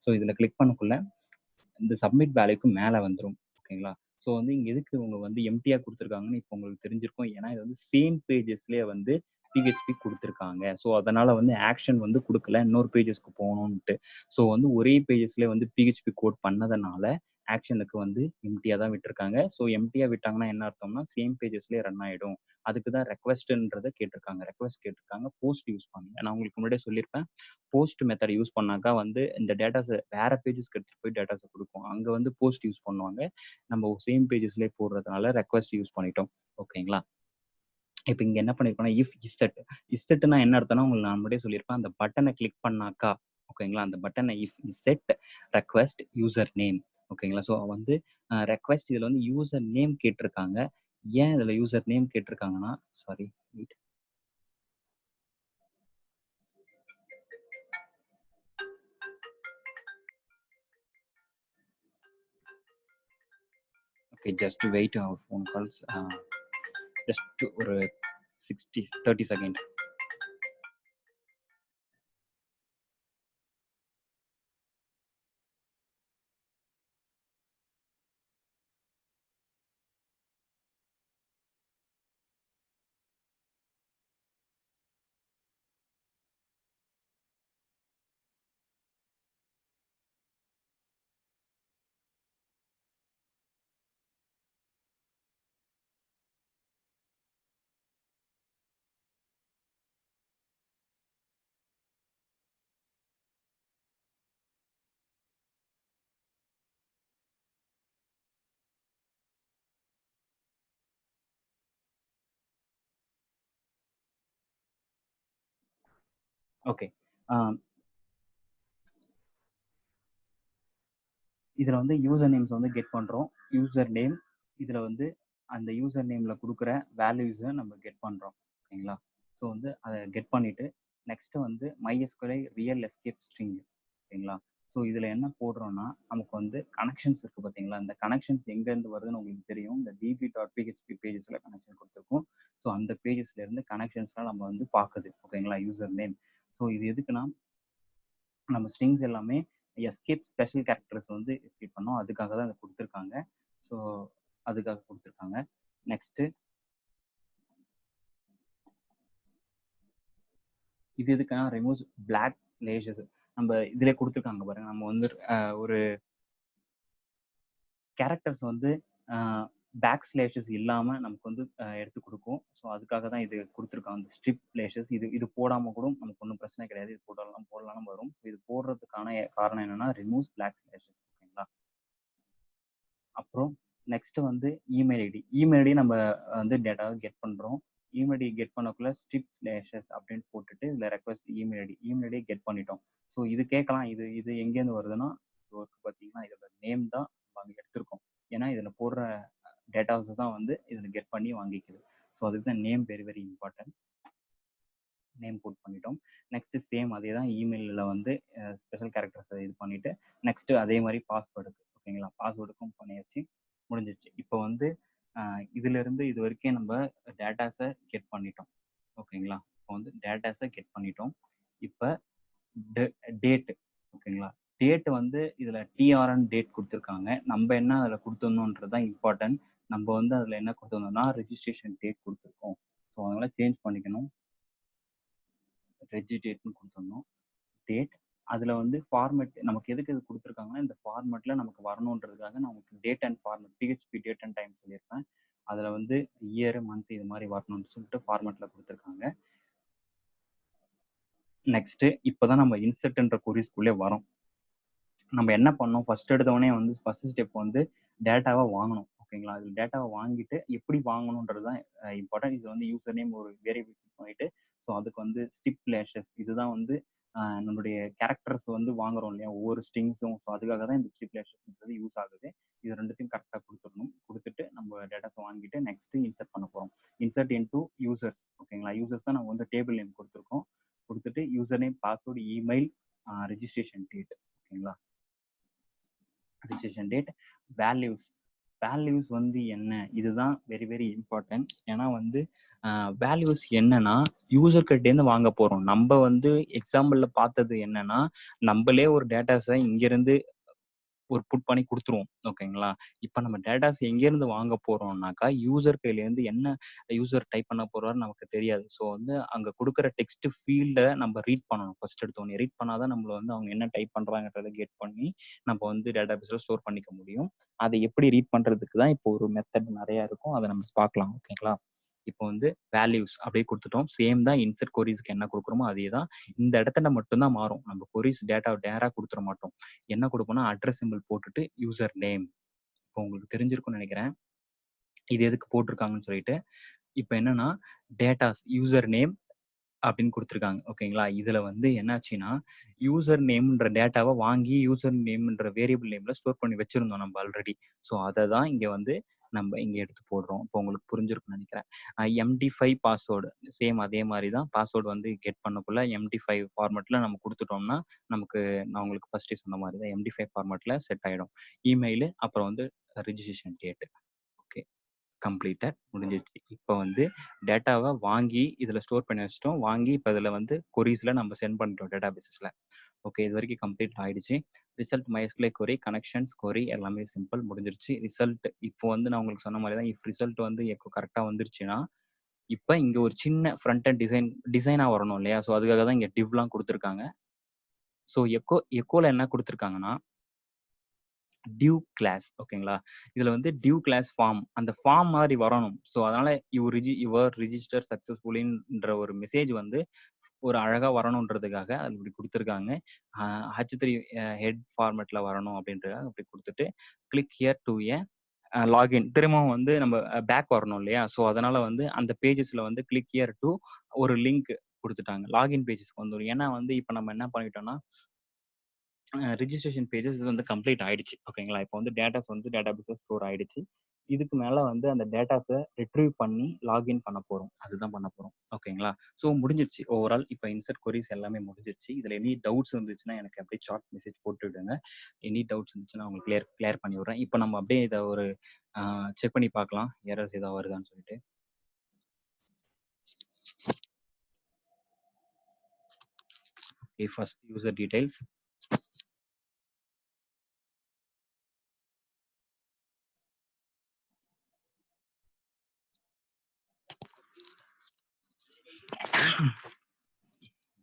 ஸோ இதுல கிளிக் பண்ணக்குள்ள இந்த சப்மிட் வேல்யூக்கு மேல வந்துரும். ஓகேங்களா? ஸோ வந்து இங்க எதுக்கு இவங்க வந்து எம்ப்டியா குடுத்துருக்காங்கன்னு இப்ப உங்களுக்கு தெரிஞ்சிருக்கும். ஏன்னா இது வந்து சேம் பேஜஸ்லயே வந்து PHP குடுத்துருக்காங்க. ஸோ அதனால வந்து ஆக்ஷன் வந்து குடுக்கல. இன்னொரு பேஜஸ்க்கு போணும்ன்ட்டு. ஸோ வந்து ஒரே பேஜஸ்லயே வந்து PHP கோட் பண்ணதுனால ஆக்ஷனுக்கு வந்து எம்ப்டியா தான் விட்டுருக்காங்க. ஸோ எம்ப்டியா விட்டாங்கன்னா என்ன அர்த்தம்னா சேம் பேஜஸ்லயே ரன் ஆயிடும். அதுக்கு தான் ரெக்வெஸ்ட்ன்றத கேட்டிருக்காங்க. ரெக்வெஸ்ட் கேட்டிருக்காங்க. போஸ்ட் யூஸ் பண்ணுங்க. நான் உங்களுக்கு முன்னாடியே சொல்லியிருப்பேன். போஸ்ட் மெத்தட் யூஸ் பண்ணாக்கா வந்து இந்த டேட்டாஸ வேற பேஜஸ்க்கு எடுத்துட்டு போய் டேட்டாஸ குடுக்கும். அங்க வந்து போஸ்ட் யூஸ் பண்ணுவாங்க. நம்ம சேம் பேஜஸ்லயே போடுறதுனால ரெக்வெஸ்ட் யூஸ் பண்ணிட்டோம். ஓகேங்களா? இப்ப இங்க என்ன பண்ணியிருக்கோம்னா, இஃப் இஸ்தட் இஸ்தட்னா என்ன அர்த்தம்னா, உங்களுக்கு நான் முன்னாடியே சொல்லியிருப்பேன். அந்த பட்டன கிளிக் பண்ணாக்கா, ஓகேங்களா? அந்த பட்டன if isset request user name, ஓகேங்களா? ஸோ வந்து ரெக்வெஸ்ட் இதுல வந்து யூசர் நேம் கேட்டிருக்காங்க. ஏன் இதுல யூசர் நேம் கேட்டிருக்காங்கன்னா, sorry wait. Okay, just wait அவர் ஃபோன் கால்ஸ். ஜஸ்ட் ஒரு 30 செகண்ட். ஓகே. இதுல வந்து யூசர் நேம்ஸ் வந்து கெட் பண்றோம். யூசர் நேம் இதுல வந்து அந்த யூசர் நேம்ல குடுக்குற வேல்யூஸ நம்ம கெட் பண்றோம். ஓகேங்களா? ஸோ வந்து அத கெட் பண்ணிட்டு, நெக்ஸ்ட் வந்து MySQL ரியல் எஸ்கேப் ஸ்ட்ரிங், ஓகேங்களா? ஸோ இதுல என்ன போடுறோம்னா, நமக்கு வந்து கனெக்ஷன்ஸ் இருக்கு பாத்தீங்களா? இந்த கனெக்ஷன்ஸ் எங்க இருந்து வருதுன்னு உங்களுக்கு தெரியும். இந்த db.php பேஜஸ்ல கனெக்ஷன் கொடுத்துருக்கும். ஸோ அந்த பேஜஸ்ல இருந்து கனெக்ஷன்ஸ்லாம் நம்ம வந்து பாக்குது. ஓகேங்களா? User name. ஸோ இது எதுக்குன்னா, நம்ம ஸ்ட்ரிங்ஸ் எல்லாமே எஸ்கேப் ஸ்பெஷல் கேரக்டர்ஸ் வந்து எஸ்கேப் பண்ணோம். அதுக்காக தான் அதை கொடுத்துருக்காங்க. ஸோ அதுக்காக கொடுத்துருக்காங்க. நெக்ஸ்ட் இது எதுக்குன்னா, ரிமூவ்ஸ் பிளாக் லேஷஸ். நம்ம இதுல கொடுத்துருக்காங்க பாருங்க. நம்ம வந்து ஒரு கேரக்டர்ஸ் வந்து பேக் ஸ்லேஷஸ் இல்லாம நமக்கு வந்து எடுத்து கொடுக்கும். ஸோ அதுக்காக தான் இது கொடுத்துருக்காங்க. அந்த ஸ்ட்ரிப் லேஷஸ் இது இது போடாம கூட நமக்கு ஒன்றும் பிரச்சனை கிடையாது. இது போடலாம் வரும். ஸோ இது போடுறதுக்கான காரணம் என்னன்னா, ரிமூவ்ஸ் பிளாக் ஸ்லேஷஸ். ஓகேங்களா? அப்புறம் நெக்ஸ்ட் வந்து இமெயில் ஐடி. இமெயில் ஐடி நம்ம வந்து டேட்டாவை கெட் பண்றோம். இமெயில் ஐடி கெட் பண்ணக்குள்ள ஸ்ட்ரிப் ஸ்லேஷஸ் அப்படின்னு போட்டுட்டு இதுல ரெக்வஸ்ட் இமெயில் ஐடி கெட் பண்ணிட்டோம். ஸோ இது கேட்கலாம். இது இது எங்கேருந்து வருதுன்னா, பார்த்தீங்கன்னா இதோட நேம் தான் நம்ம அங்க எடுத்திருக்கோம். ஏன்னா இதுல போடுற டேட்டாஸ் தான் வந்து இதுல கெட் பண்ணி வாங்கிக்குது. ஸோ அதுக்கு தான் name very very important. Name boat பண்ணிட்டோம். நெக்ஸ்ட் சேம் அதே தான் இமெயிலில் வந்து ஸ்பெஷல் கேரக்டர்ஸ் இது பண்ணிட்டு நெக்ஸ்ட் அதே மாதிரி பாஸ்வேர்டுக்கு, ஓகேங்களா? பாஸ்வேர்டுக்கும் பண்ணியாச்சு, முடிஞ்சிச்சு. இப்போ வந்து இதுல இருந்து இது வரைக்கும் நம்ம டேட்டாஸை கெட் பண்ணிட்டோம். ஓகேங்களா? இப்போ வந்து டேட்டாஸை கெட் பண்ணிட்டோம். இப்போ டேட், ஓகேங்களா? டேட் வந்து இதுல டிஆர்என் டேட் கொடுத்துருக்காங்க. நம்ம என்ன அதில் கொடுத்துருந்தோன்றது தான் இம்பார்ட்டன்ட். நம்ம வந்து அதில் என்ன கொடுத்துருந்தோம்னா ரெஜிஸ்ட்ரேஷன் டேட் கொடுத்துருக்கோம். ஸோ அதனால சேஞ்ச் பண்ணிக்கணும். ரெஜி டேட்னு கொடுத்துருந்தோம். டேட் அதில் வந்து ஃபார்மெட் நமக்கு எதுக்கு இது கொடுத்துருக்காங்கன்னா, இந்த ஃபார்மெட்டில் நமக்கு வரணுன்றதுக்காக நமக்கு date and format PHP date and time சொல்லியிருப்பேன். அதில் வந்து இயர் மந்த் இது மாதிரி வரணும்னு சொல்லிட்டு ஃபார்மெட்டில் கொடுத்துருக்காங்க. நெக்ஸ்ட் இப்போதான் நம்ம இன்சர்ட்ன்ற கொரிஸ்குள்ளே வரோம். நம்ம என்ன பண்ணோம், ஃபர்ஸ்ட் எடுத்தவொடனே வந்து ஃபர்ஸ்ட் ஸ்டெப் வந்து டேட்டாவை வாங்கணும். ஓகேங்களா? அது டேட்டாவை வாங்கிட்டு எப்படி வாங்கணுன்றது தான் இம்பார்ட்டன்ட். இது வந்து யூசர் நேம் ஒரு வேரியபிள் பண்ணிட்டு, ஸோ அதுக்கு வந்து ஸ்டிப் லேஷஸ் இதுதான் வந்து நம்மளுடைய கேரக்டர்ஸ் வந்து வாங்குறோம் இல்லையா, ஒவ்வொரு ஸ்ட்ரிங்ஸும். ஸோ அதுக்காக தான் இந்த ஸ்டிப் லேஷஸ்ன்றது யூஸ் ஆகுது. இது ரெண்டுத்தையும் கரெக்டாக கொடுத்துடணும். கொடுத்துட்டு நம்ம டேட்டாஸை வாங்கிட்டு நெக்ஸ்ட் இன்சர்ட் பண்ண போகிறோம். இன்சர்ட் இன்டூ யூசர்ஸ், ஓகேங்களா? யூசர்ஸ் தான் நம்ம வந்து டேபிள் நேம் கொடுத்துருக்கோம். கொடுத்துட்டு user name, password, email, registration date, ஓகேங்களா? Registration date, values. வேல்யூஸ் வந்து என்ன, இதுதான் வெரி வெரி இம்பார்ட்டன்ட். ஏன்னா வந்து வேல்யூஸ் என்னன்னா, யூசர் கிட்டேருந்து வாங்க போறோம். நம்ம வந்து எக்ஸாம்பிள்ல பார்த்தது என்னன்னா, நம்மளே ஒரு டேட்டாஸை இங்கிருந்து ஒரு புட் பண்ணி கொடுத்துருவோம். ஓகேங்களா? இப்போ நம்ம டேட்டாஸ் எங்கேருந்து வாங்க போறோம்னாக்கா, யூசர் கையிலேருந்து என்ன யூசர் டைப் பண்ண போறாரு நமக்கு தெரியாது. ஸோ வந்து அங்க கொடுக்குற டெக்ஸ்ட் ஃபீல்டை நம்ம ரீட் பண்ணணும். ஃபர்ஸ்ட் எடுத்தோடனே ரீட் பண்ணாதான் நம்மள வந்து அவங்க என்ன டைப் பண்றாங்கன்றத கெட் பண்ணி நம்ம வந்து டேட்டாபேஸ்ல ஸ்டோர் பண்ணிக்க முடியும். அதை எப்படி ரீட் பண்றதுக்கு தான் இப்போ ஒரு மெத்தட் நிறைய இருக்கும். அதை நம்ம பார்க்கலாம். ஓகேங்களா? இப்போ வந்து வேல்யூஸ் அப்படியே கொடுத்துட்டோம். சேம் தான் இன்சர்ட் கொரிஸ்க்கு என்ன கொடுக்குறோமோ அதே தான். இந்த இடத்துல மட்டும்தான் மாறும். நம்ம கொரிஸ் டேட்டாவை டேரா கொடுத்துட மாட்டோம். என்ன கொடுப்போம்னா அட்ரஸ் சிம்பிள் போட்டுட்டு யூசர் நேம். இப்போ உங்களுக்கு தெரிஞ்சிருக்கும்னு நினைக்கிறேன் இது எதுக்கு போட்டிருக்காங்கன்னு சொல்லிட்டு. இப்ப என்னன்னா, டேட்டாஸ் யூசர் நேம் அப்படின்னு குடுத்துருக்காங்க. ஓகேங்களா? இதுல வந்து என்னாச்சுன்னா, யூசர் நேம்ன்ற டேட்டாவ வாங்கி யூசர் நேம்ன்ற வேரியபிள் நேம்ல ஸ்டோர் பண்ணி வச்சிருந்தோம் நம்ம ஆல்ரெடி. ஸோ, அத தான் இங்க வந்து நம்ம இங்க எடுத்து போடுறோம். இப்போ உங்களுக்கு புரிஞ்சிருக்கும்னு நெனைக்கிறேன். எம்டி5 பாஸ்வேர்ட் சேம் அதே மாரி தான் பாஸ்வேர்ட் வந்து கெட் பண்ணக்குள்ள எம்டி5 ஃபார்மேட்ல நம்ம குடுத்துட்டோம்னா, நமக்கு நான் உங்களுக்கு ஃபர்ஸ்ட்டே சொன்ன மாரி தான் எம்டி5 ஃபார்மேட்ல செட் ஆயிடும். இமெயிலு அப்புறம் வந்து ரிஜிஸ்ட்ரேஷன் டேட். ஓகே. கம்ப்ளீட்டட் முடிஞ்சிருச்சு. இப்ப வந்து டேட்டாவ வாங்கி இதுல ஸ்டோர் பண்ணி வச்சுட்டோம். வாங்கி இப்ப இதுல வந்து கொரீஸ்ல நம்ம சென்ட் பண்ணிட்டோம் டேட்டாபேஸஸ்ல. ஓகே. இதுவரைக்கும் கம்ப்ளீட் ஆயிடுச்சு. ரிசல்ட் MySQL கொரி, கனெக்ஷன்ஸ் கொரி எல்லாமே சிம்பிள் முடிஞ்சிருச்சு. ரிசல்ட் இப்போ வந்து நான் உங்களுக்கு சொன்ன மாரி தான் இஃப் ரிசல்ட் வந்து எக்கோ கரெக்ட்டா வந்துருச்சுன்னா, இப்ப இங்க ஒரு சின்ன ஃப்ரண்ட் எண்ட் டிசைனா வரணும் இல்லையா? ஸோ அதுக்காக தான் இங்க டிவ்லாம் குடுத்துருக்காங்க. ஸோ எக்கோல என்ன குடுத்துருக்காங்கன்னா டிவ் கிளாஸ் ஓகேங்களா? இதுல வந்து டிவ் கிளாஸ் ஃபார்ம் அந்த ஃபார்ம் மாரி வரணும். ஸோ அதனால யுவர் ரிஜிஸ்டர் சக்சஸ்ஃபுல்லின்ற ஒரு மெசேஜ் வந்து ஒரு அழகா வரணுன்றதுக்காக அது இப்படி குடுத்துருக்காங்க. அ H3 ஹெட் ஃபார்மேட்ல வரணும் அப்படின்றதுக்காக அப்படி குடுத்துட்டு, கிளிக் ஹியர் டூ லாகின் திரும்பவும் வந்து நம்ம பேக் வரணும் இல்லையா? ஸோ அதனால வந்து அந்த பேஜஸ்ல வந்து கிளிக் ஹியர் டூ ஒரு லிங்க் குடுத்துட்டாங்க. லாகின் பேஜஸ்க்கு வந்துரும். ஏன்னா வந்து இப்ப நம்ம என்ன பண்ணிட்டோம்னா ரிஜிஸ்ட்ரேஷன் பேஜஸ் வந்து கம்ப்ளீட் ஆயிடுச்சு. ஓகேங்களா? இப்போ வந்து டேட்டாஸ் வந்து டேட்டாபேஸ்ல ஸ்டோர் ஆயிடுச்சு. இதுக்கு மேல வந்து அந்த டேட்டாஸ ரிட்ரீவ் பண்ணி லாகின் பண்ண போறோம். அதுதான் பண்ண போறோம். ஓகேங்களா? ஸோ முடிஞ்சிருச்சு. ஓவரால் இப்ப இன்சர்ட் கொரீஸ் எல்லாமே முடிஞ்சிருச்சு. இதுல எனி டவுட்ஸ் இருந்துச்சுன்னா எனக்கு அப்படியே சாட் மெசேஜ் போட்டு விடுங்க. எனி டவுட்ஸ் இருந்துச்சுன்னா உங்களுக்கு கிளியர் பண்ணி விடுறேன். இப்ப நம்ம அப்படியே இத ஒரு செக் பண்ணி பார்க்கலாம். எரர்ஸ் ஏதாவது வருதான்னு சொல்லிட்டு. Okay. First user details.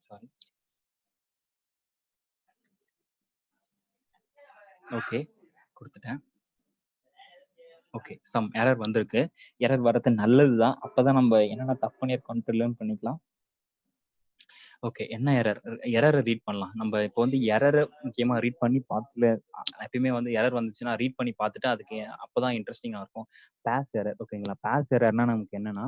Sorry. Okay. குடுத்துட்டேன். ஓகே. சம் எரர் வந்திருக்கு. எரர் வர்றது நல்லது தான். அப்பதான் நம்ம என்னென்ன தப்பு பண்ணியிருக்கோம்ன்ட்டு லேர்ன் பண்ணிக்கலாம். ஓகே. என்ன எரர்? எரர ரீட் பண்ணலாம். நம்ம இப்போ வந்து எரர முக்கியமா ரீட் பண்ணி பார்த்துல எப்பயுமே வந்து எரர் வந்துச்சுன்னா ரீட் பண்ணி பார்த்துட்டு அதுக்கு அப்பதான் இன்ட்ரஸ்டிங்கா இருக்கும். பார்ஸ் எரர் ஓகேங்களா? பார்ஸ் எரர்னா நமக்கு என்னன்னா,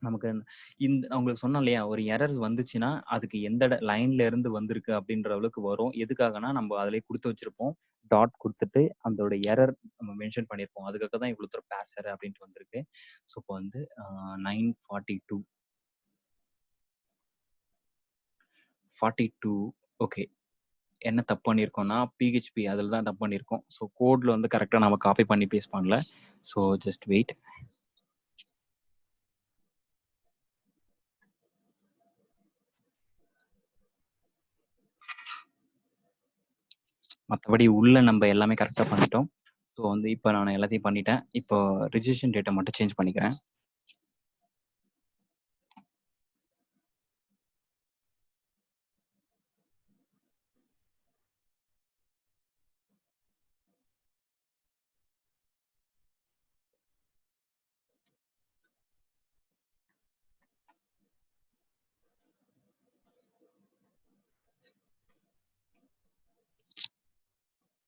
நமக்கு நான் உங்களுக்கு சொன்னேன் இல்லையா? ஒரு எரர்ஸ் வந்துச்சுன்னா, அதுக்கு எந்த லைன்ல இருந்து வந்திருக்கு அப்படின்ற அளவுக்கு வரும். எதுக்காகன்னா, நம்ம அதிலேயே குடுத்து வச்சிருப்போம். டாட் குடுத்துட்டு அதோட எரர் நம்ம மென்ஷன் பண்ணியிருப்போம். அதுக்காக தான் இவ்வளோ தூரம் பார்ஸ் எரர் அப்படின்ட்டு வந்திருக்கு. ஸோ இப்போ வந்து 942 42 ஓகே. என்ன தப்பு பண்ணியிருக்கோம்னா, PHP அதில தான் தப்பு பண்ணியிருக்கோம். ஸோ கோட்ல வந்து கரெக்ட்டா நம்ம காப்பி பண்ணி பேஸ்ட் பண்ணல. So just wait. மத்தபடி உள்ள நம்ம எல்லாமே கரெக்ட்டா பண்ணிட்டோம். ஸோ வந்து இப்ப நான் எல்லாத்தையும் பண்ணிட்டேன். இப்போ ரிஜிஸ்ட்ரேஷன் டேட்ட மட்டும் சேஞ்ச் பண்ணிக்கிறேன்.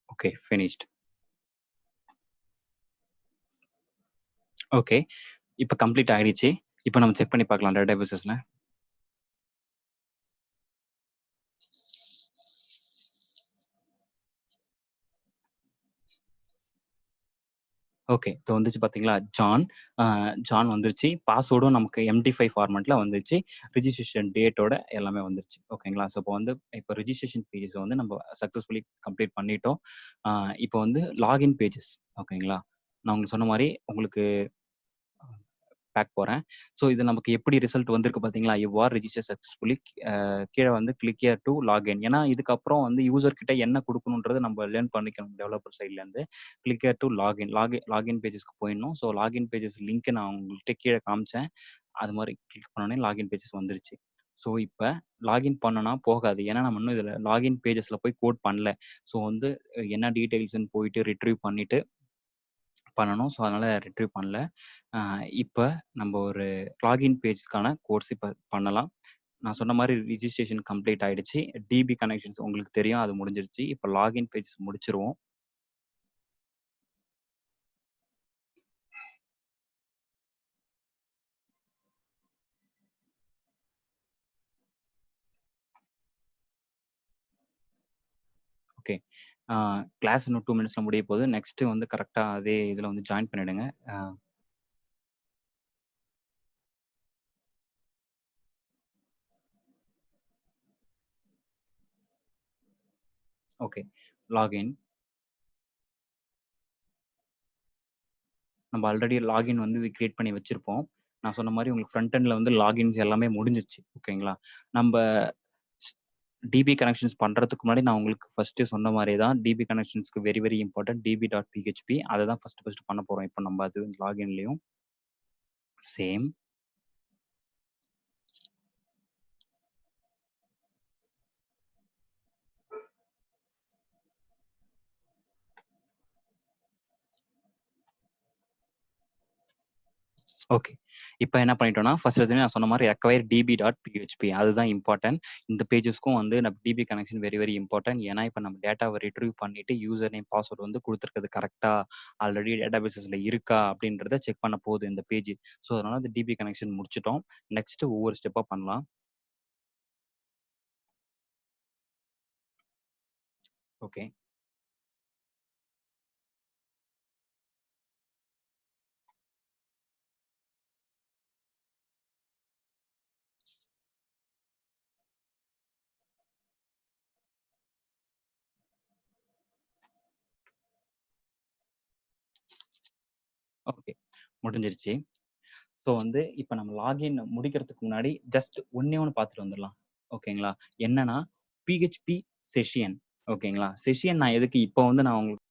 Okay finished. ஓகே. இப்ப கம்ப்ளீட் ஆயிடுச்சு. இப்ப நம்ம செக் பண்ணி பார்க்கலாம் டேட்டாபேஸஸ்ல. ஓகே. இப்போ வந்துச்சு பார்த்தீங்களா? அ ஜான் வந்துருச்சு. பாஸ்வேர்டும் நமக்கு எம்டி5 ஃபார்மேட்ல வந்துருச்சு. ரிஜிஸ்ட்ரேஷன் டேட்டோட எல்லாமே வந்துருச்சு. ஓகேங்களா? ஸோ இப்போ வந்து இப்போ ரிஜிஸ்ட்ரேஷன் பேஜஸ வந்து நம்ம சக்சஸ்ஃபுல்லி கம்ப்ளீட் பண்ணிட்டோம். அ இப்போ வந்து லாகின் பேஜஸ் ஓகேங்களா? நான் உங்களுக்கு சொன்ன மாரி உங்களுக்கு பேக் போறேன். ஸோ இது நமக்கு எப்படி ரிசல்ட் வந்திருக்கு பார்த்தீங்களா? யூ ஆர் ரிஜிஸ்டர் சக்சஸ்ஃபுல்லி கீழ வந்து கிளிக் ஹியர் டூ லாகின். ஏன்னா இதுக்கப்புறம் வந்து யூசர் கிட்ட என்ன குடுக்கணும்ன்றத நம்ம லேர்ன் பண்ணிக்கணும் டெவலப்பர் சைட்லேருந்து. Click here to login. Login பேஜஸ்க்கு போயிடணும். ஸோ லாகின் பேஜஸ் லிங்க் நான் உங்கள்ட்ட கீழ காமிச்சேன். அது மாரி கிளிக் பண்ணோனே லாகின் பேஜஸ் வந்துருச்சு. ஸோ இப்ப லாகின் பண்ணோம்னா போகாது. ஏன்னா நம்ம இன்னும் இதுல லாகின் பேஜஸ்ல போய் கோட் பண்ணல. ஸோ வந்து என்ன டீட்டெயில்ஸ்ன்னு போயிட்டு ரிட்ரீவ் பண்ணிட்டு பண்ணணும். ஸோ அதனால ரிட்ரீவ் பண்ணல. அ இப்ப நம்ம ஒரு லாகின் பேஜ்க்கான கோர்ஸ் இப்ப பண்ணலாம். நான் சொன்ன மாரி ரிஜிஸ்ட்ரேஷன் கம்ப்ளீட் ஆயிடுச்சு. டிபி கனெக்ஷன்ஸ் உங்களுக்கு தெரியும். அது முடிஞ்சிருச்சு. இப்ப லாகின் பேஜ் முடிச்சுருவோம். ஓகே. கிளாஸ் இன்னும் 2 மினிட்ஸ்ல முடிய போகுது. நெக்ஸ்ட் வந்து கரெக்ட்டா அதே இதுல வந்து ஜாயின் பண்ணிடுங்க. ஓகே. லாகின். நம்ம ஆல்ரெடி லாகின் வந்து இது கிரியேட் பண்ணி வச்சிருப்போம். நான் சொன்ன மாரி உங்களுக்கு ஃப்ரண்ட் எண்ட்ல வந்து லாகின்ஸ் எல்லாமே முடிஞ்சிருச்சு. ஓகேங்களா? நம்ப ஸ் டிபி கனெக்ஷன்ஸ் பண்றதுக்கு முன்னாடி நான் உங்களுக்கு ஃபர்ஸ்ட்டு சொன்ன மாரியே தான் டிபி கனெக்ஷன்ஸ்க்கு வெரி, வெரி இம்பார்ட்டன்ட் db.php அத தான் ஃபர்ஸ்ட் பண்ண போறோம். இப்ப நம்ம அது லாகின்லயும். சேம். ஓகே. இப்ப என்ன பண்ணிட்டோம்னா, ஃபர்ஸ்ட் எடுத்தோனே நான் சொன்ன மாரி ரெக்வைர் db.php அதுதான் இம்பார்ட்டன்ட். இந்த பேஜஸ்க்கும் வந்து DB connection very, very important. ஏன்னா, இப்ப நம்ம டேட்டாவ ரிட்ரீவ் பண்ணிட்டு யூசர் நேம், பாஸ்வேர்ட் வந்து குடுத்துருக்கிறது கரெக்ட்டா, ஆல்ரெடி டேட்டாபேஸஸ்ல இருக்கா அப்படின்றத செக் பண்ண போகுது இந்த பேஜ். ஸோ, அதனால அந்த டிபி கனெக்ஷன் முடிச்சுட்டோம். நெக்ஸ்ட் ஒவ்வொரு ஸ்டெப்பா பண்ணலாம். ஓகே. ஓகே. முடிஞ்சிருச்சு. ஸோ வந்து இப்ப நம்ம லாகின் முடிக்கிறதுக்கு முன்னாடி ஜஸ்ட் ஒண்ணே ஒண்ணு பார்த்துட்டு வந்துரலாம். ஓகேங்களா? என்னன்னா, PHP செஷன். ஓகேங்களா? செஷன் நான் எதுக்கு இப்ப வந்து நான் உங்களுக்கு